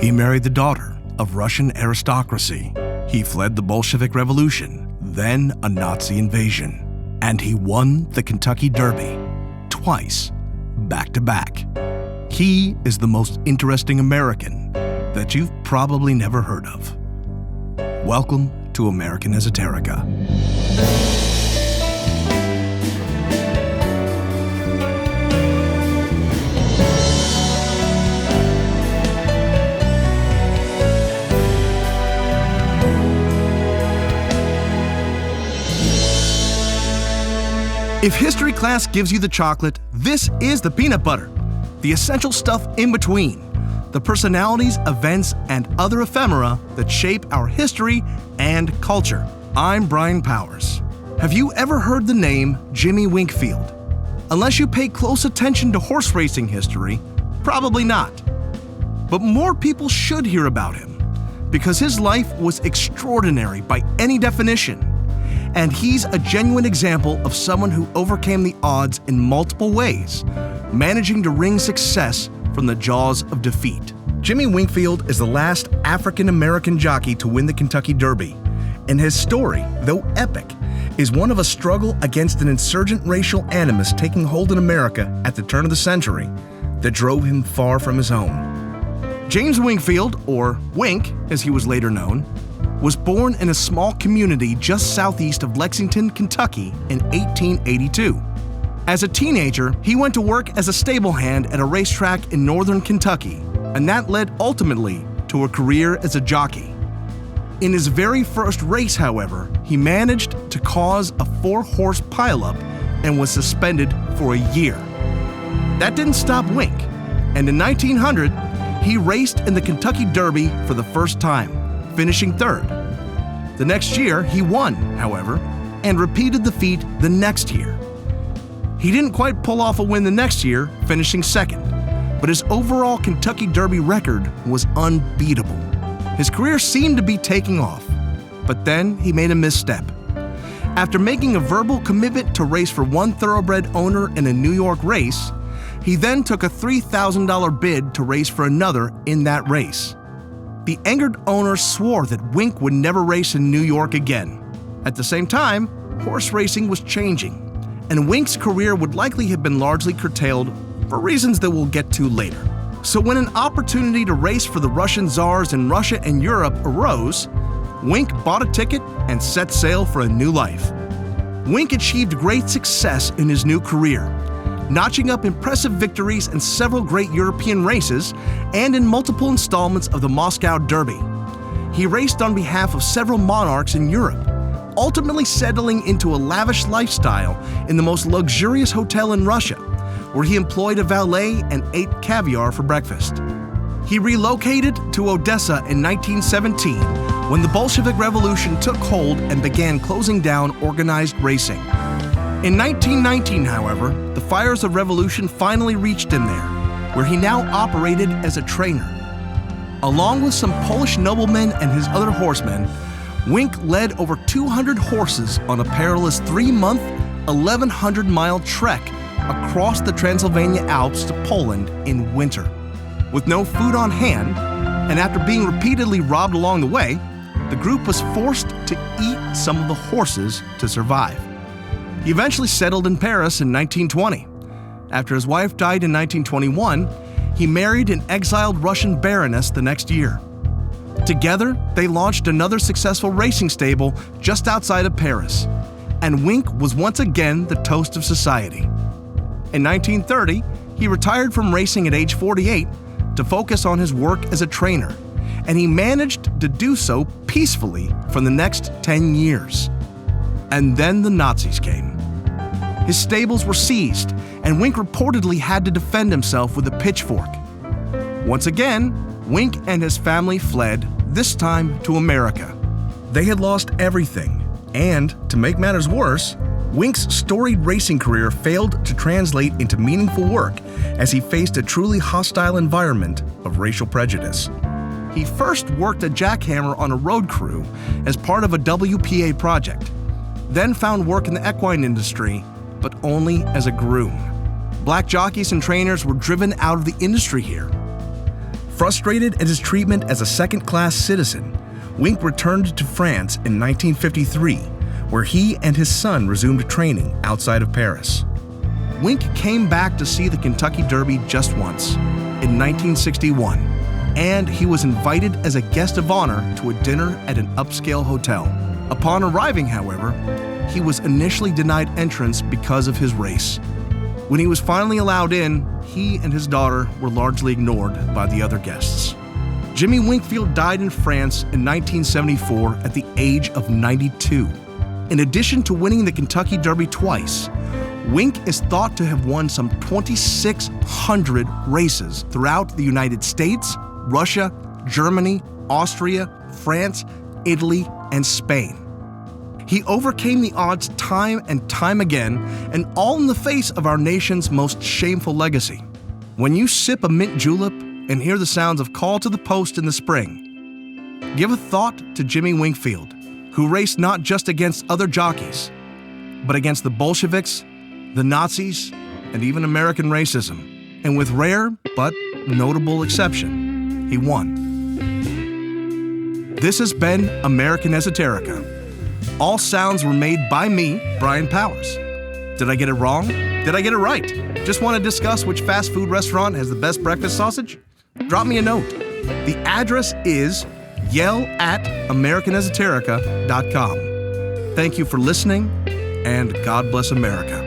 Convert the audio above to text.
He married the daughter of Russian aristocracy. He fled the Bolshevik Revolution, then a Nazi invasion. And he won the Kentucky Derby twice, back to back. He is the most interesting American that you've probably never heard of. Welcome to American Esoterica. If history class gives you the chocolate, this is the peanut butter, the essential stuff in between, the personalities, events, and other ephemera that shape our history and culture. I'm Brian Powers. Have you ever heard the name Jimmy Winkfield? Unless you pay close attention to horse racing history, probably not. But more people should hear about him, because his life was extraordinary by any definition. And he's a genuine example of someone who overcame the odds in multiple ways, managing to wring success from the jaws of defeat. Jimmy Winkfield is the last African-American jockey to win the Kentucky Derby, and his story, though epic, is one of a struggle against an insurgent racial animus taking hold in America at the turn of the century that drove him far from his home. James Winkfield, or Wink as he was later known, was born in a small community just southeast of Lexington, Kentucky in 1882. As a teenager, he went to work as a stable hand at a racetrack in northern Kentucky, and that led ultimately to a career as a jockey. In his very first race, however, he managed to cause a 4-horse pileup and was suspended for a year. That didn't stop Wink, and in 1900, he raced in the Kentucky Derby for the first time, finishing third. The next year, he won, however, and repeated the feat the next year. He didn't quite pull off a win the next year, finishing second, but his overall Kentucky Derby record was unbeatable. His career seemed to be taking off, but then he made a misstep. After making a verbal commitment to race for one thoroughbred owner in a New York race, he then took a $3,000 bid to race for another in that race. The angered owner swore that Wink would never race in New York again. At the same time, horse racing was changing, and Wink's career would likely have been largely curtailed for reasons that we'll get to later. So when an opportunity to race for the Russian czars in Russia and Europe arose, Wink bought a ticket and set sail for a new life. Wink achieved great success in his new career, notching up impressive victories in several great European races and in multiple installments of the Moscow Derby. He raced on behalf of several monarchs in Europe, ultimately settling into a lavish lifestyle in the most luxurious hotel in Russia, where he employed a valet and ate caviar for breakfast. He relocated to Odessa in 1917 when the Bolshevik Revolution took hold and began closing down organized racing. In 1919, however, the fires of revolution finally reached him there, where he now operated as a trainer. Along with some Polish noblemen and his other horsemen, Wink led over 200 horses on a perilous 3-month, 1,100-mile trek across the Transylvania Alps to Poland in winter. With no food on hand, and after being repeatedly robbed along the way, the group was forced to eat some of the horses to survive. He eventually settled in Paris in 1920. After his wife died in 1921, he married an exiled Russian baroness the next year. Together, they launched another successful racing stable just outside of Paris, and Wink was once again the toast of society. In 1930, he retired from racing at age 48 to focus on his work as a trainer, and he managed to do so peacefully for the next 10 years. And then the Nazis came. His stables were seized, and Wink reportedly had to defend himself with a pitchfork. Once again, Wink and his family fled, this time to America. They had lost everything, and to make matters worse, Wink's storied racing career failed to translate into meaningful work as he faced a truly hostile environment of racial prejudice. He first worked a jackhammer on a road crew as part of a WPA project, then found work in the equine industry, but only as a groom. Black jockeys and trainers were driven out of the industry here. Frustrated at his treatment as a second-class citizen, Wink returned to France in 1953, where he and his son resumed training outside of Paris. Wink came back to see the Kentucky Derby just once, in 1961, and he was invited as a guest of honor to a dinner at an upscale hotel. Upon arriving, however, he was initially denied entrance because of his race. When he was finally allowed in, he and his daughter were largely ignored by the other guests. Jimmy Winkfield died in France in 1974 at the age of 92. In addition to winning the Kentucky Derby twice, Wink is thought to have won some 2,600 races throughout the United States, Russia, Germany, Austria, France, Italy, and Spain. He overcame the odds time and time again, and all in the face of our nation's most shameful legacy. When you sip a mint julep and hear the sounds of Call to the Post in the spring, give a thought to Jimmy Winkfield, who raced not just against other jockeys, but against the Bolsheviks, the Nazis, and even American racism. And with rare but notable exception, he won. This has been American Esoterica. All sounds were made by me, Brian Powers. Did I get it wrong? Did I get it right? Just want to discuss which fast food restaurant has the best breakfast sausage? Drop me a note. The address is yell@americanesoterica.com. Thank you for listening, and God bless America.